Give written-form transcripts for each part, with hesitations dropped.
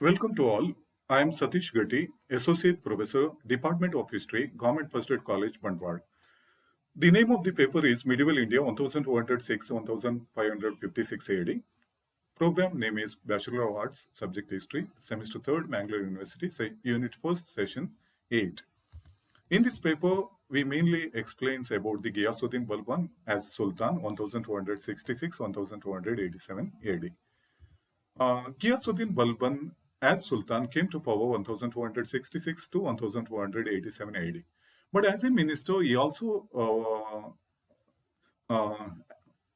Welcome to all. I am Satish Gatti, Associate Professor, Department of History, Government First Aid College, Bandwad. The name of the paper is Medieval India 1206-1556 AD. Program name is Bachelor of Arts, Subject History, Semester 3rd, Mangalore University, Unit 1st, Session 8. In this paper, we mainly explains about the Ghiyasuddin Balban as Sultan 1266-1287 AD. Ghiyasuddin Balban as Sultan came to power 1266 to 1287 AD. But as a minister, he also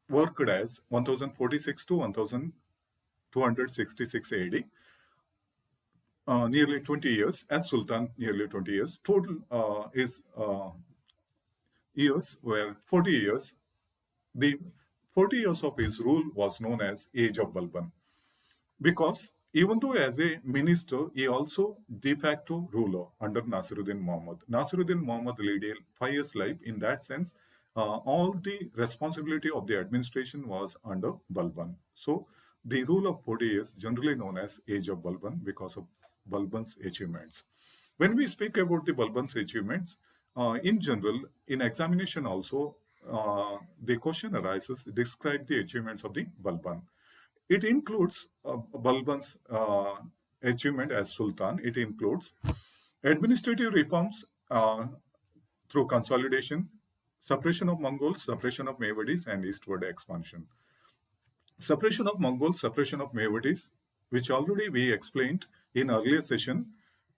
worked as 1046 to 1266 AD, nearly 20 years, as Sultan, nearly 20 years. Total is years were 40 years. The 40 years of his rule was known as Age of Balban. Because even though as a minister, he also de facto ruler under Nasiruddin Muhammad. Nasiruddin Muhammad led a 5 years life. In that sense, all the responsibility of the administration was under Balban. So the rule of 40 years, generally known as Age of Balban, because of Balban's achievements. When we speak about the Balban's achievements, in general, in examination also, the question arises, describe the achievements of the Balban. It includes Balban's achievement as Sultan. It includes administrative reforms through consolidation, suppression of Mongols, suppression of Mewadis, and eastward expansion. Suppression of Mongols, suppression of Mewadis, which already we explained in earlier session.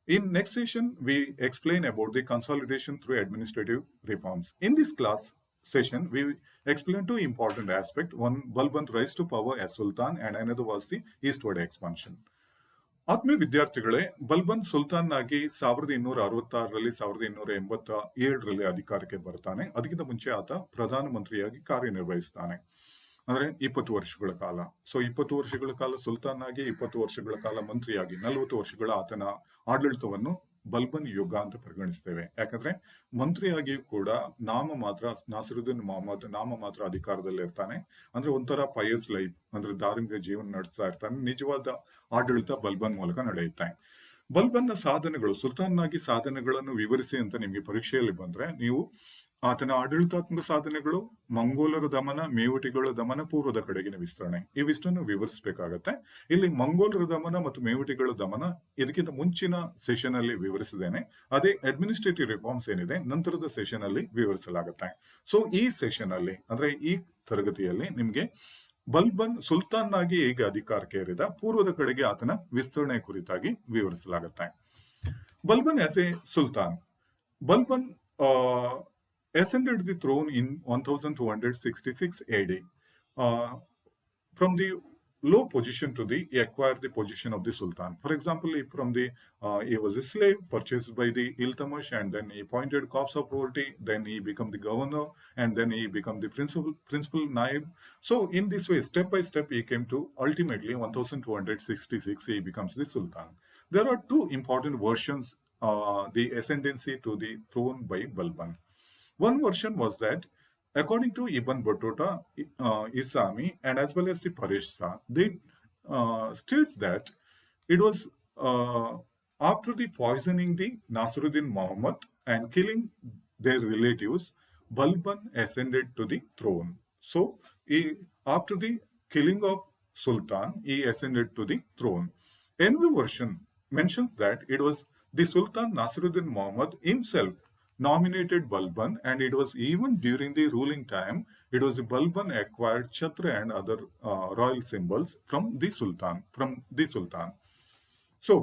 In next session, we explain about the consolidation through administrative reforms. In this class session, we explain two important aspects. One, Balban's rise to power as Sultan, and another was the eastward expansion. ಆತ್ಮೀಯ ವಿದ್ಯಾರ್ಥಿಗಳೇ, ಬಲ್ಬನ್ ಸುಲ್ತಾನ್ ಆಗಿ 1266ರಲ್ಲಿ 1287ರಲ್ಲಿ ಅಧಿಕಾರಕ್ಕೆ ಬರ್ತಾನೆ. ಅದಕ್ಕಿಂತ ಮುಂಚೆ ಆತ ಪ್ರಧಾನಮಂತ್ರಿಯಾಗಿ ಕಾರ್ಯನಿರ್ವಹಿಸ್ತಾನೆ. ಅಂದ್ರೆ 20 ವರ್ಷಗಳ ಕಾಲ. ಸೊ 20 ವರ್ಷಗಳ ಕಾಲ ಸುಲ್ತಾನ್ ಆಗಿ, 20 ವರ್ಷಗಳ ಕಾಲ ಮಂತ್ರಿಯಾಗಿ, 40 ವರ್ಷಗಳ ಆತನ ಆಡಳಿತವನ್ನು ಬಲ್ಬನ್ ಯುಗ ಅಂತ ಪರಿಗಣಿಸ್ತೇವೆ. ಯಾಕಂದ್ರೆ ಮಂತ್ರಿಯಾಗಿಯೂ ಕೂಡ ನಾಮ ಮಾತ್ರ ನಾಸಿರುದ್ದೀನ್ ಮೊಹಮ್ಮದ್ ನಾಮ ಮಾತ್ರ ಅಧಿಕಾರದಲ್ಲಿ ಇರ್ತಾನೆ. ಅಂದ್ರೆ ಒಂಥರ ಪಯಸ್ ಲೈಫ್, ಅಂದ್ರೆ ಧಾರ್ಮಿಕ ಜೀವನ ನಡೆಸ್ತಾ ಇರ್ತಾನೆ. ನಿಜವಾದ ಆಡಳಿತ ಬಲ್ಬನ್ ಮೂಲಕ ನಡೆಯುತ್ತೆ. ಬಲ್ಬನ್ನ ಸಾಧನೆಗಳು, ಸುಲ್ತಾನ್ನಾಗಿ ಸಾಧನೆಗಳನ್ನು ವಿವರಿಸಿ ಅಂತ ನಿಮಗೆ ಪರೀಕ್ಷೆಯಲ್ಲಿ ಬಂದ್ರೆ, ನೀವು ಆತನ ಆಡಳಿತಾತ್ಮಕ ಸಾಧನೆಗಳು, ಮಂಗೋಲರ ದಮನ, ಮೇವಟಿಗಳ ದಮನ, ಪೂರ್ವದ ಕಡೆಗಿನ ವಿಸ್ತರಣೆ, ಇವಿಷ್ಟನ್ನು ವಿವರಿಸಬೇಕಾಗತ್ತೆ. ಇಲ್ಲಿ ಮಂಗೋಲರ ದಮನ ಮತ್ತು ಮೇವಟಿಗಳ ದಮನ ಇದಕ್ಕಿಂತ ಮುಂಚಿನ ಸೆಷನ್ ಅಲ್ಲಿ ವಿವರಿಸಿದ್ದೇನೆ. ಅದೇ ಅಡ್ಮಿನಿಸ್ಟ್ರೇಟಿವ್ ರಿಫಾರ್ಮ್ಸ್ ಏನಿದೆ ನಂತರದ ಸೆಷನ್ ಅಲ್ಲಿ ವಿವರಿಸಲಾಗುತ್ತೆ. ಸೊ ಈ ಸೆಷನ್ ಅಲ್ಲಿ, ಅಂದ್ರೆ ಈ ತರಗತಿಯಲ್ಲಿ ನಿಮ್ಗೆ ಬಲ್ಬನ್ ಸುಲ್ತಾನ್ ಆಗಿ ಹೇಗೆ ಅಧಿಕಾರಕ್ಕೆ ಏರಿದ, ಪೂರ್ವದ ಕಡೆಗೆ ಆತನ ವಿಸ್ತರಣೆ ಕುರಿತಾಗಿ ವಿವರಿಸಲಾಗುತ್ತೆ. Balban as a sultan. Balban ascended the throne in 1266 AD. From the low position to he acquired the position of the Sultan. For example, he was a slave purchased by the Iltamash, and then he appointed corps of royalty, then he became the governor, and then he became the principal naib. So in this way, step by step, he came to ultimately 1266, he becomes the Sultan. There are two important versions, the ascendancy to the throne by Balban. One version was that, according to Ibn Battuta, Isami, and as well as the Paresh Shah, they states that it was after the poisoning the Nasiruddin Muhammad and killing their relatives, Balban ascended to the throne. So, after the killing of Sultan, he ascended to the throne. Another version mentions that it was the Sultan Nasiruddin Muhammad himself nominated Balban, and it was even during the ruling time, it was Balban acquired Chhatra and other royal symbols from the Sultan. So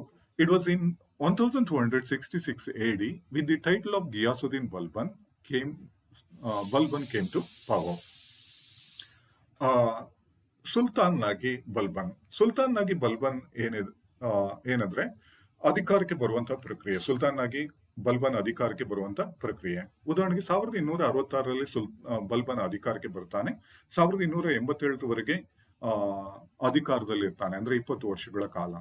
it was in 1266 AD, with the title of Ghiyasuddin Balban came to power. Sultan ಆಗಿ ಬಲ್ಬನ್ ಏನಂದ್ರೆ ಅಧಿಕಾರಕ್ಕೆ ಬರುವಂತಹ ಪ್ರಕ್ರಿಯೆ. ಸುಲ್ತಾನ್ ಆಗಿ ಬಲ್ಬನ್ ಅಧಿಕಾರಕ್ಕೆ ಬರುವಂತ ಪ್ರಕ್ರಿಯೆ. ಉದಾಹರಣೆಗೆ 1266ರಲ್ಲಿ ಬಲ್ಬನ್ ಅಧಿಕಾರಕ್ಕೆ ಬರ್ತಾನೆ. 1287ರವರೆಗೆ ಅಧಿಕಾರದಲ್ಲಿ ಇರ್ತಾನೆ, ಅಂದ್ರೆ 20 ವರ್ಷಗಳ ಕಾಲ.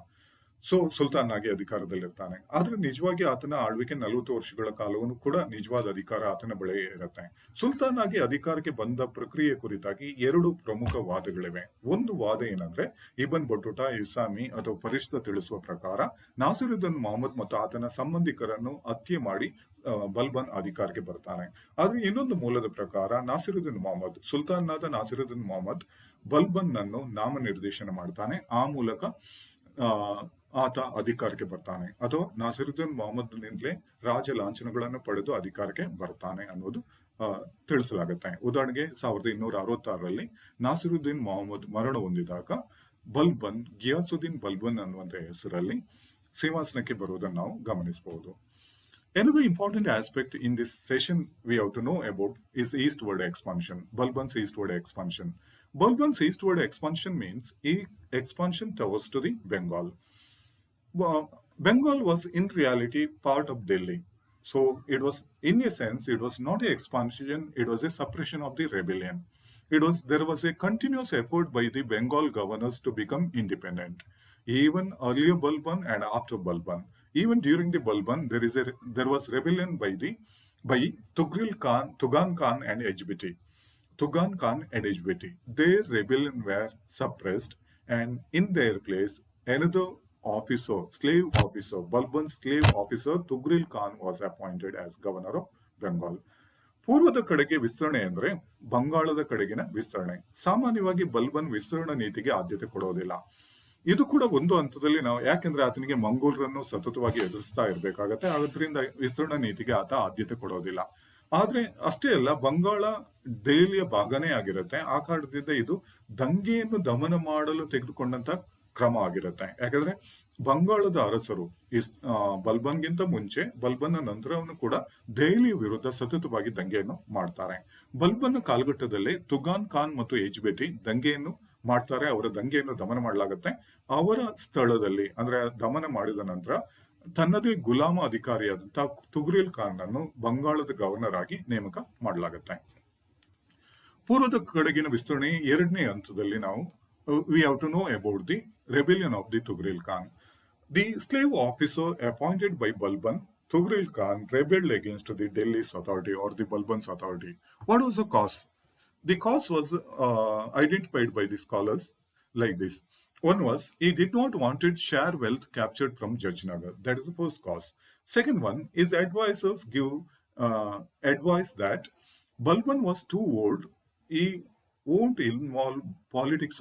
ಸೊ ಸುಲ್ತಾನ್ ಆಗಿ ಅಧಿಕಾರದಲ್ಲಿರ್ತಾನೆ. ಆದ್ರೆ ನಿಜವಾಗಿ ಆತನ ಆಳ್ವಿಕೆ 40 ವರ್ಷಗಳ ಕಾಲವನ್ನು ಕೂಡ ನಿಜವಾದ ಅಧಿಕಾರ ಆತನ ಬಳಿ ಇರುತ್ತೆ. ಸುಲ್ತಾನ್ ಆಗಿ ಅಧಿಕಾರಕ್ಕೆ ಬಂದ ಪ್ರಕ್ರಿಯೆ ಕುರಿತಾಗಿ 2 ಪ್ರಮುಖ ವಾದಗಳಿವೆ. ಒಂದು ವಾದ ಏನಂದ್ರೆ ಇಬನ್ ಬಟುಟಾ ಇಸಾಮಿ ಅಥವಾ ಪರಿಷ್ಠ ತಿಳಿಸುವ ಪ್ರಕಾರ ನಾಸಿರುದ್ದೀನ್ ಮೊಹಮ್ಮದ್ ಮತ್ತು ಆತನ ಸಂಬಂಧಿಕರನ್ನು ಹತ್ಯೆ ಮಾಡಿ ಬಲ್ಬನ್ ಅಧಿಕಾರಕ್ಕೆ ಬರ್ತಾನೆ. ಆದ್ರೆ ಇನ್ನೊಂದು ಮೂಲದ ಪ್ರಕಾರ ನಾಸಿರುದ್ದೀನ್ ಮೊಹಮ್ಮದ್, ಸುಲ್ತಾನಾದ ನಾಸಿರುದ್ದೀನ್ ಮೊಹಮ್ಮದ್ ಬಲ್ಬನ್ ನನ್ನು ನಾಮನಿರ್ದೇಶನ ಮಾಡ್ತಾನೆ. ಆ ಮೂಲಕ ಆ ಆತ ಅಧಿಕಾರಕ್ಕೆ ಬರ್ತಾನೆ, ಅಥವಾ ನಾಸಿರುದ್ದೀನ್ ಮೊಹಮ್ಮದ್ನಿಂದಲೇ ರಾಜ ಲಾಂಛನಗಳನ್ನು ಪಡೆದು ಅಧಿಕಾರಕ್ಕೆ ಬರ್ತಾನೆ ಅನ್ನೋದು ತಿಳಿಸಲಾಗುತ್ತೆ. ಉದಾಹರಣೆಗೆ 1266ರಲ್ಲಿ ನಾಸಿರುದ್ದೀನ್ ಮೊಹಮ್ಮದ್ ಮರಣ ಹೊಂದಿದಾಗ ಬಲ್ಬನ್ ಗಿಯಾಸುದ್ದೀನ್ ಬಲ್ಬನ್ ಅನ್ನುವಂತ ಹೆಸರಲ್ಲಿ ಸಿಂಹಾಸನಕ್ಕೆ ಬರುವುದನ್ನು ನಾವು ಗಮನಿಸಬಹುದು. Another important aspect in this session we have to know about is eastward expansion, Balban's eastward expansion. Balban's eastward expansion means expansion towards to the Bengal. Bengal was in reality part of Delhi. So it was, in a sense, it was not an expansion, it was a suppression of the rebellion. There was a continuous effort by the Bengal governors to become independent. Even earlier Balban and after Balban. Even during the Balban, there was rebellion by Tugan Khan and HBT. Tugan Khan and HBT. Their rebellion were suppressed, and in their place, another officer, slave officer, Balban's slave officer, Tugril Khan was appointed as governor of Bengal. ಪೂರ್ವದ ಕಡೆಗೆ ವಿಸ್ತರಣೆ ಅಂದ್ರೆ ಬಂಗಾಳದ ಕಡೆಗಿನ ವಿಸ್ತರಣೆ. ಸಾಮಾನ್ಯವಾಗಿ ಬಲ್ಬನ್ ವಿಸ್ತರಣಾ ನೀತಿಗೆ ಆದ್ಯತೆ ಕೊಡೋದಿಲ್ಲ. ಇದು ಕೂಡ ಒಂದು ಹಂತದಲ್ಲಿ ನಾವು, ಯಾಕೆಂದ್ರೆ ಆತನಿಗೆ ಮಂಗೋಲರನ್ನು ಸತತವಾಗಿ ಎದುರಿಸ್ತಾ ಇರಬೇಕಾಗತ್ತೆ, ಆದ್ರಿಂದ ವಿಸ್ತರಣಾ ನೀತಿಗೆ ಆತ ಆದ್ಯತೆ ಕೊಡೋದಿಲ್ಲ. ಆದ್ರೆ ಅಷ್ಟೇ ಅಲ್ಲ, ಬಂಗಾಳ ದೆಹಲಿಯ ಭಾಗನೇ ಆಗಿರುತ್ತೆ. ಆ ಕಾರಣದಿಂದ ಇದು ದಂಗೆಯನ್ನು ದಮನ ಮಾಡಲು ತೆಗೆದುಕೊಂಡಂತ ಕ್ರಮ ಆಗಿರುತ್ತೆ. ಯಾಕಂದ್ರೆ ಬಂಗಾಳದ ಅರಸರು ಬಲ್ಬನ್ಗಿಂತ ಮುಂಚೆ, ಬಲ್ಬನ್ನ ನಂತರವನ್ನು ಕೂಡ ದೆಹಲಿಯ ವಿರುದ್ಧ ಸತತವಾಗಿ ದಂಗೆಯನ್ನು ಮಾಡ್ತಾರೆ. ಬಲ್ಬನ್ನ ಕಾಲಘಟ್ಟದಲ್ಲಿ ತುಗಾನ್ ಖಾನ್ ಮತ್ತು HBT ದಂಗೆಯನ್ನು ಮಾಡ್ತಾರೆ. ಅವರ ದಂಗೆಯನ್ನು ದಮನ ಮಾಡಲಾಗುತ್ತೆ. ಅವರ ಸ್ಥಳದಲ್ಲಿ, ಅಂದ್ರೆ ದಮನ ಮಾಡಿದ ನಂತರ ತನ್ನದೇ ಗುಲಾಮ ಅಧಿಕಾರಿಯಾದಂತಹ ತುಗ್ರಿಲ್ ಖಾನ್ ಅನ್ನು ಬಂಗಾಳದ ಗವರ್ನರ್ ಆಗಿ ನೇಮಕ ಮಾಡಲಾಗುತ್ತೆ. ಪೂರ್ವದ ಕಡೆಗಿನ ವಿಸ್ತರಣೆ ಎರಡನೇ ಹಂತದಲ್ಲಿ ನಾವು we have to know about the rebellion of the Tugril Khan. The slave officer appointed by Balban, Tugril Khan, rebelled against the Delhi's authority or the Balban's authority. What was the cause? The cause was identified by the scholars like this. One was, he did not wanted share wealth captured from Jajnagar. That is the first cause. Second one, his advisors give advice that Balban was too old. He won't involve politics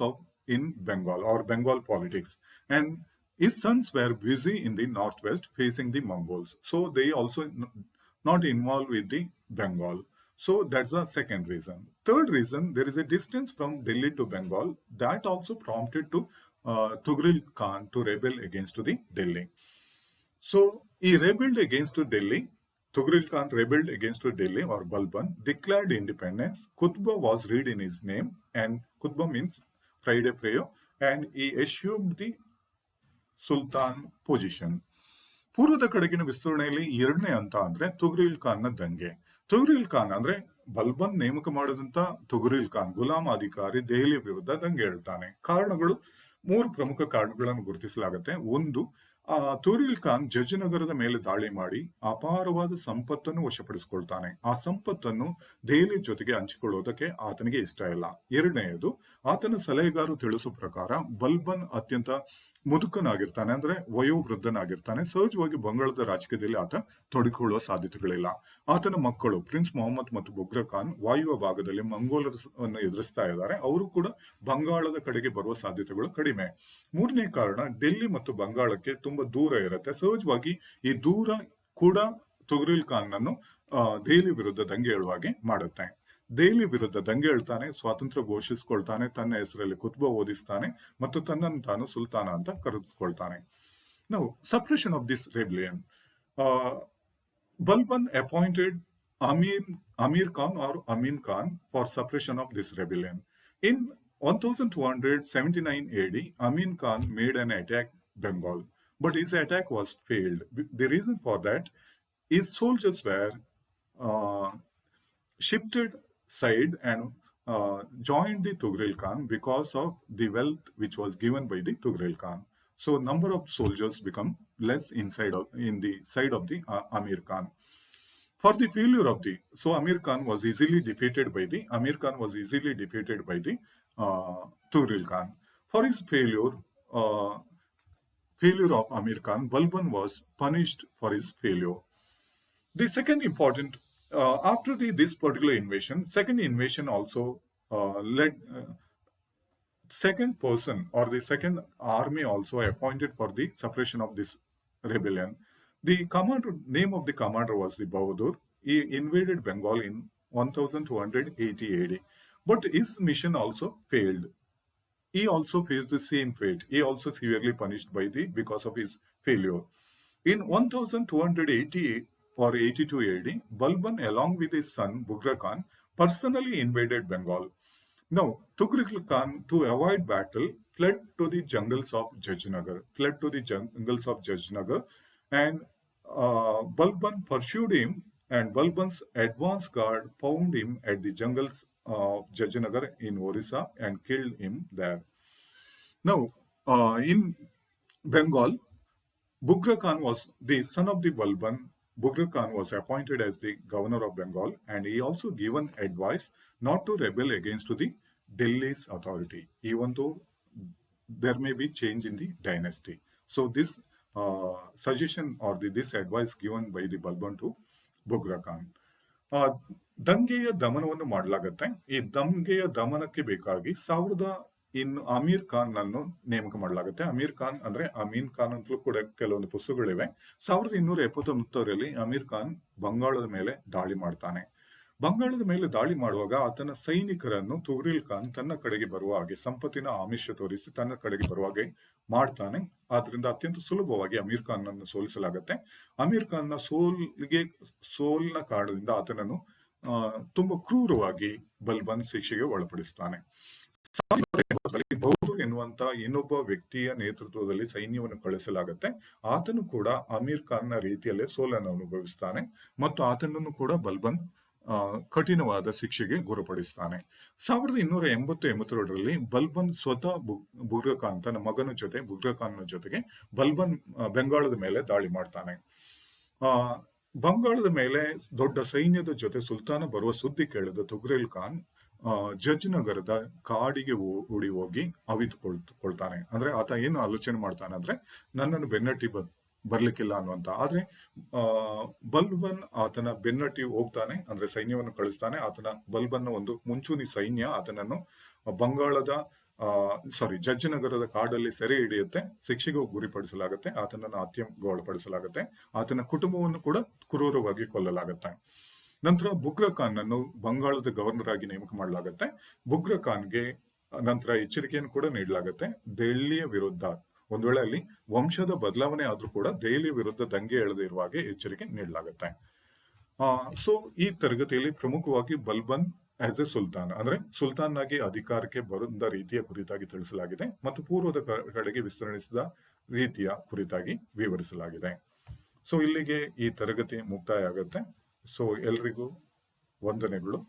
in Bengal or Bengal politics. And his sons were busy in the northwest facing the Mongols. So they also not involved with the Bengal. So that's the second reason. Third reason, there is a distance from Delhi to Bengal. That also prompted to Tugril Khan to rebel against the Delhi. So he rebelled against Delhi. Tugril Khan rebelled against Delhi or Balban, declared independence. Khutbah was read in his name, and Khutbah means Friday prayer, and he assumed the Sultan position. ಪೂರ್ವದ ಕಡೆಗಿನ ವಿಸ್ತರಣೆಯಲ್ಲಿ ಎರಡನೇ ಹಂತ ಅಂದ್ರೆ ತುಗ್ರಿಲ್ ಖಾನ್ನ ದಂಗೆ. ತುಗ್ರಿಲ್ ಖಾನ್ ಅಂದ್ರೆ ಬಲ್ಬನ್ ನೇಮಕ ಮಾಡಿದಂತ ತುಗ್ರಿಲ್ ಖಾನ್ ಗುಲಾಮ ಅಧಿಕಾರಿ ದೆಹಲಿಯ ವಿರುದ್ಧ ದಂಗೆ ಹೇಳ್ತಾನೆ. ಕಾರಣಗಳು, 3 ಪ್ರಮುಖ ಕಾರಣಗಳನ್ನು ಗುರುತಿಸಲಾಗುತ್ತೆ. ಒಂದು, ತುಗ್ರಿಲ್ ಖಾನ್ ಜಜ್ನಗರದ ಮೇಲೆ ದಾಳಿ ಮಾಡಿ ಅಪಾರವಾದ ಸಂಪತ್ತನ್ನು ವಶಪಡಿಸಿಕೊಳ್ತಾನೆ. ಆ ಸಂಪತ್ತನ್ನು ದೆಹಲಿ ಜೊತೆಗೆ ಹಂಚಿಕೊಳ್ಳುವುದಕ್ಕೆ ಆತನಿಗೆ ಇಷ್ಟ ಇಲ್ಲ. ಎರಡನೆಯದು, ಆತನ ಸಲಹೆಗಾರರು ತಿಳಿಸುವ ಪ್ರಕಾರ ಬಲ್ಬನ್ ಅತ್ಯಂತ ಮುದುಕನಾಗಿರ್ತಾನೆ, ಅಂದ್ರೆ ವಯೋವೃದ್ಧನಾಗಿರ್ತಾನೆ. ಸಹಜವಾಗಿ ಬಂಗಾಳದ ರಾಜಕೀಯದಲ್ಲಿ ಆತ ತೊಡಗಿಕೊಳ್ಳುವ ಸಾಧ್ಯತೆಗಳಿಲ್ಲ. ಆತನ ಮಕ್ಕಳು ಪ್ರಿನ್ಸ್ ಮೊಹಮ್ಮದ್ ಮತ್ತು ಬುಗ್ರಾ ಖಾನ್ ವಾಯುವ್ಯ ಭಾಗದಲ್ಲಿ ಮಂಗೋಲರನ್ನು ಎದುರಿಸ್ತಾ ಇದ್ದಾರೆ. ಅವರು ಕೂಡ ಬಂಗಾಳದ ಕಡೆಗೆ ಬರುವ ಸಾಧ್ಯತೆಗಳು ಕಡಿಮೆ. ಮೂರನೇ ಕಾರಣ, ಡೆಲ್ಲಿ ಮತ್ತು ಬಂಗಾಳಕ್ಕೆ ತುಂಬಾ ದೂರ ಇರುತ್ತೆ. ಸಹಜವಾಗಿ ಈ ದೂರ ಕೂಡ ತುಗ್ರಿಲ್ ಖಾನ್ ಅನ್ನು ದೆಹಲಿ ವಿರುದ್ಧ ದಂಗೆ ಏಳುವಾಗೆ ಮಾಡುತ್ತೆ. ದೆಹಲಿ ವಿರುದ್ಧ ದಂಗೆ ಹೇಳ್ತಾನೆ, ಸ್ವಾತಂತ್ರ್ಯ ಘೋಷಿಸಿಕೊಳ್ತಾನೆ, ತನ್ನ ಹೆಸರಲ್ಲಿ ಖುತ್ಬಾ ಓದಿಸ್ತಾನೆ ಮತ್ತು ತನ್ನನ್ನು ತಾನು ಸುಲ್ತಾನ ಅಂತ ಕರೆದುಕೊಳ್ತಾನೆ. Now, suppression of this rebellion. Balban appointed Amir Khan or Amin Khan for suppression of this rebellion. In 1279 AD, Amin Khan made an attack Bengal, but his attack was failed. The reason for that, his soldiers were shifted side and joined the Tugril Khan because of the wealth which was given by the Tugril Khan. So number of soldiers become less in the side of the Amir Khan. For the failure of the, so Amir Khan was easily defeated by the Tughril Khan. For his uh, failure of Amir Khan, Balban was punished for his failure. The second important, after this particular invasion, second invasion also led, second person or the second army also appointed for the suppression of this rebellion. The commander, name of the commander was the Bahadur. He invaded Bengal in 1280 AD. But his mission also failed. He also faced the same fate. He also severely punished by the because of his failure. In 1280 or 82 AD, Balban, along with his son Bughra Khan, personally invaded Bengal. Now, Tughril Khan, to avoid battle, fled to the jungles of Jajnagar, and Balban pursued him, and Balban's advance guard found him at the jungles of Jajnagar in Orissa and killed him there. Now, in Bengal, Bughra Khan was the son of the Balban. Bughra Khan was appointed as the governor of Bengal, and he also given advice not to rebel against the Delhi's authority, even though there may be change in the dynasty. So this suggestion or this advice given by the Balban to Bughra Khan. ಆ, ದಂಗೆಯ ದಮನವನ್ನು ಮಾಡಲಾಗತ್ತೆ. ಈ ದಂಗೆಯ ದಮನಕ್ಕೆ ಬೇಕಾಗಿ ಅಮೀರ್ ಖಾನ್ ಅನ್ನು ನೇಮಕ ಮಾಡಲಾಗುತ್ತೆ. ಅಮೀರ್ ಖಾನ್ ಅಂದ್ರೆ ಅಮೀನ್ ಖಾನ್ ಅಂತಲೂ ಕೂಡ ಕೆಲವೊಂದು ಪುಸ್ತಕಗಳಿವೆ. 1279ರಲ್ಲಿ ಅಮೀರ್ ಖಾನ್ ಬಂಗಾಳದ ಮೇಲೆ ದಾಳಿ ಮಾಡ್ತಾನೆ. ಬಂಗಾಳದ ಮೇಲೆ ದಾಳಿ ಮಾಡುವಾಗ ಆತನ ಸೈನಿಕರನ್ನು ತುಘ್ರಿಲ್ ಖಾನ್ ತನ್ನ ಕಡೆಗೆ ಬರುವ ಹಾಗೆ ಸಂಪತ್ತಿನ ಆಮಿಷ ತೋರಿಸಿ ತನ್ನ ಕಡೆಗೆ ಬರುವ ಹಾಗೆ ಮಾಡ್ತಾನೆ. ಆದ್ರಿಂದ ಅತ್ಯಂತ ಸುಲಭವಾಗಿ ಅಮೀರ್ ಖಾನ್ ಅನ್ನು ಸೋಲಿಸಲಾಗುತ್ತೆ. ಅಮೀರ್ ಖಾನ್ ನ ಸೋಲಿನ ಕಾರಣದಿಂದ ಆತನನ್ನು ತುಂಬಾ ಕ್ರೂರವಾಗಿ ಬಲ್ಬನ್ ಶಿಕ್ಷೆಗೆ ಒಳಪಡಿಸ್ತಾನೆ. ಬೌದ್ಧ ಎನ್ನುವಂತ ಇನ್ನೊಬ್ಬ ವ್ಯಕ್ತಿಯ ನೇತೃತ್ವದಲ್ಲಿ ಸೈನ್ಯವನ್ನು ಕಳಿಸಲಾಗುತ್ತೆ. ಆತನು ಕೂಡ ಅಮೀರ್ ಖಾನ್ ನ ರೀತಿಯಲ್ಲೇ ಸೋಲನ್ನು ಅನುಭವಿಸ್ತಾನೆ ಮತ್ತು ಆತನನ್ನು ಕೂಡ ಬಲ್ಬನ್ ಕಠಿಣವಾದ ಶಿಕ್ಷೆಗೆ ಗುರಿಪಡಿಸ್ತಾನೆ. 1282ರಲ್ಲಿ ಬಲ್ಬನ್ ಸ್ವತಃ ಬುಘ್ರಾ ಖಾನ್ ತನ್ನ ಮಗನ ಜೊತೆ ಬುಘ್ರಾ ಖಾನ್ ಜೊತೆಗೆ ಬಲ್ಬನ್ ಬೆಂಗಾಳದ ಮೇಲೆ ದಾಳಿ ಮಾಡ್ತಾನೆ. ಬಂಗಾಳದ ಮೇಲೆ ದೊಡ್ಡ ಸೈನ್ಯದ ಜೊತೆ ಸುಲ್ತಾನ ಬರುವ ಸುದ್ದಿ ಕೇಳಿದ ತುಘ್ರಿಲ್ ಖಾನ್ ಜಜ್ನಗರದ ಕಾಡಿಗೆ ಓಡಿ ಹೋಗಿ ಅವಿತುಕೊಳ್ತಾನೆ. ಅಂದ್ರೆ ಆತ ಏನು ಆಲೋಚನೆ ಮಾಡ್ತಾನೆ ಅಂದ್ರೆ ನನ್ನನ್ನು ಬೆನ್ನಟ್ಟಿ ಬರ್ಲಿಕ್ಕಿಲ್ಲ ಅನ್ನುವಂತ. ಆದ್ರೆ ಬಲ್ಬನ್ ಆತನ ಬೆನ್ನಟ್ಟಿ ಹೋಗ್ತಾನೆ, ಅಂದ್ರೆ ಸೈನ್ಯವನ್ನು ಕಳಿಸ್ತಾನೆ. ಆತನ ಬಲ್ಬನ್ನ ಒಂದು ಮುಂಚೂಣಿ ಸೈನ್ಯ ಆತನನ್ನು ಬಂಗಾಳದ ಜಜ್ನಗರದ ಕಾಡಲ್ಲಿ ಸೆರೆ ಹಿಡಿಯುತ್ತೆ. ಶಿಕ್ಷೆಗೆ ಗುರಿಪಡಿಸಲಾಗುತ್ತೆ. ಆತನನ್ನು ಹತ್ಯೆಗೆ ಒಳಪಡಿಸಲಾಗುತ್ತೆ. ಆತನ ಕುಟುಂಬವನ್ನು ಕೂಡ ಕ್ರೂರವಾಗಿ ಕೊಲ್ಲಲಾಗುತ್ತೆ. ನಂತರ ಬುಘ್ರಾ ಖಾನ್ ಅನ್ನು ಬಂಗಾಳದ ಗವರ್ನರ್ ಆಗಿ ನೇಮಕ ಮಾಡಲಾಗುತ್ತೆ. ಬುಘ್ರಾ ಖಾನ್ಗೆ ನಂತರ ಎಚ್ಚರಿಕೆಯನ್ನು ಕೂಡ ನೀಡಲಾಗುತ್ತೆ. ದೆಹಲಿಯ ವಿರುದ್ಧ ಒಂದ್ ವೇಳೆ ಅಲ್ಲಿ ವಂಶದ ಬದಲಾವಣೆ ಆದ್ರೂ ಕೂಡ ದೆಹಲಿ ವಿರುದ್ಧ ದಂಗೆ ಎಳೆದೇ ಇರುವ ಹಾಗೆ ಎಚ್ಚರಿಕೆ ನೀಡಲಾಗುತ್ತೆ. ಸೊ ಈ ತರಗತಿಯಲ್ಲಿ ಪ್ರಮುಖವಾಗಿ ಬಲ್ಬನ್ ಆಸ್ ಎ ಸುಲ್ತಾನ್ ಅಂದ್ರೆ ಸುಲ್ತಾನ್ ಆಗಿ ಅಧಿಕಾರಕ್ಕೆ ಬರುವಂತ ರೀತಿಯ ಕುರಿತಾಗಿ ತಿಳಿಸಲಾಗಿದೆ ಮತ್ತು ಪೂರ್ವದ ಕಡೆಗೆ ವಿಸ್ತರಿಸಿದ ರೀತಿಯ ಕುರಿತಾಗಿ ವಿವರಿಸಲಾಗಿದೆ. ಸೊ ಇಲ್ಲಿಗೆ ಈ ತರಗತಿ ಮುಕ್ತಾಯ ಆಗುತ್ತೆ. ಸೊ ಎಲ್ರಿಗೂ ವಂದನೆಗಳು.